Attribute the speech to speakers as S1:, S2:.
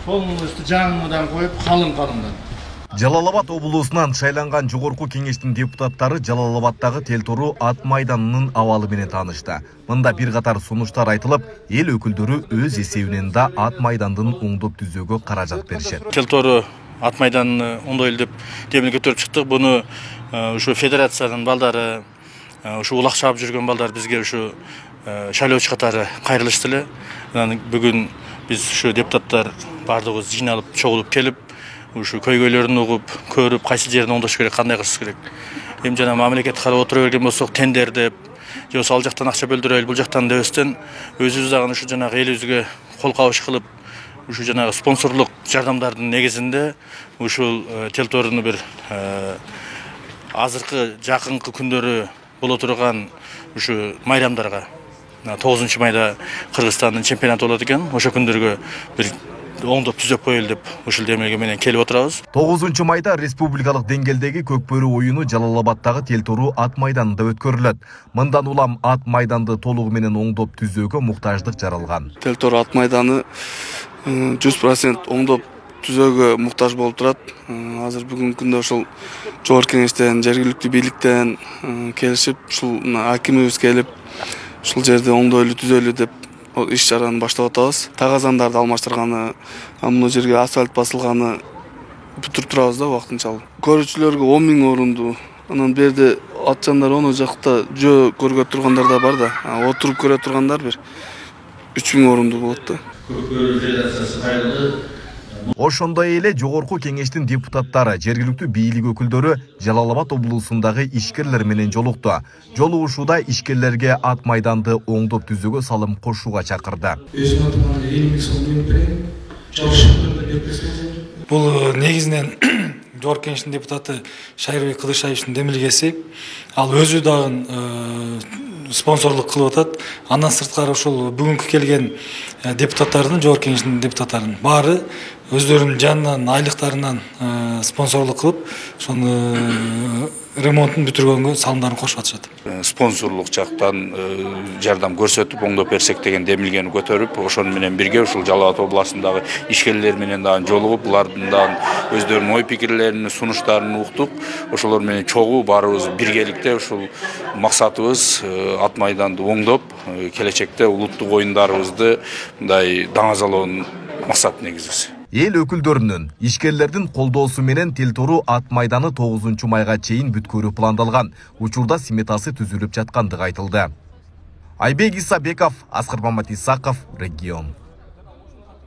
S1: полностью жаңыдан коюп калың.
S2: Жалал-Абад облусунан шайланган жогорку кеңештин депутаттары Жалал-Абадтагы Телтору ат майданынын абалы менен таанышты. Мында бир катар сунуштар айтылып, эл өкүлдөрү өз эсебинен да ат майдандын оңдоп түзүүгө каражат беришет.
S3: Телтору ат майданын оңдойлу деп демилге көтөрүп чыктык. Буну ушу федерациянын балдары, ушу улак чаап жүргөн балдар бизге ушу шайлоочу катары кайрылышты эле. Бүгүн биз ушу депутаттар бардыгыбыз жыйналып, чогулуп келип, ушу көйгөйлөрүн угуп, көрүп, кайсы жерин оңдош керек, кандай кылыш керек. Эми жана мамлекет карап отура берген болсок, тендер деп, же ал жактан акча бөлдүрөлү, бул жактан дебестен өзүбүз дагы ушу жанагы элибизге кол кабыш кылып, ушу жанагы спонсорлук жардамдардын негизинде ушул Телторуну бир азыркы жакынкы күндөрү боло турган ушу майрамдарга 9 майда Кыргызстандын чемпионаты болот экен. Ошо күндөргө бир оңдоп түзөп коелу деп ушул демелге менен келип отурабыз.
S2: 9 майда республикалык деңгээлдеги көкбөрү оюну Жалал-Абадтагы Телтору ат майданында өткөрүлөт. Мындан улам ат майданды толугу менен оңдоп түзөөгө муктаждык жаралган.
S4: Телтору ат майданы 100% оңдоп түзөөгө муктаж болуп турат. Азыр бүгүнкү күндө ошол жогорку кеңештен, жергиликтүү бийликтен келишип, ушул акимибиз келип, ушул жерди оңдойлу, түзөлү деп иш чараны баштап атабыз. Тагазандарды алмаштырганы, мына жерге асфальт басылганы бүтүрүп турабыз да убактынчалык. Көрүүчүлөргө 10 000 орунду, анан берде атчандар ону жакта жөө көргө тургандар да бар да, отуруп көрө тургандар бир 3000 орунду болот да.
S1: Көкбөрү федерациясы кайрылды.
S2: Ошондой эле жогорку кеңештин депутаттары, жергиликтүү бийлик өкүлдөрү Жалал-Абад облусундагы ишкерлер менен жолукту. Жолугушууда ишкерлерге ат майданды оңдоп түзүүгө салым кошууга чакырды.
S5: Бул негизинен жогорку кеңештин депутаты Шайырбек Кыдыршаевичтин демилгеси. Ал өзү дагы спонсорлук кылып атат. Андан сырткары ушул бүгүнкү келген депутаттардын, жогорку кеңештин депутаттарынын баары өздөрүнүн жанынан, айлыктарынан спонсорлук кылып, ошону ремонтун бүтүргөнгө салымдарын кошуп атышат.
S6: Спонсорлук жактан жардам көрсөтүп, оңдоп берсек деген демилгени көтөрүп, ошону менен бирге ушул Жалал-Абад областындагы ишкерлер менен дагы жолугуп, булардын дагы өздөрүнүн ой пикирлерин, сунуштарын уктук, ошолор менен чогуу баарыбыз биргеликте ушул максатыбыз ат майданды оңдоп, келечекте улуттук оюндарыбызды мындай даңазалоонун максат негизиси.
S2: Эл өкүлдөрүнүн, ишкерлердин колдоосу менен Телтору ат майданы 9 майга чейин бүткөрүү пландалган. Учурда сметасы түзүлүп жаткандыгы айтылды. Айбек Исабеков, Аскар Мамат Исаков, Регион.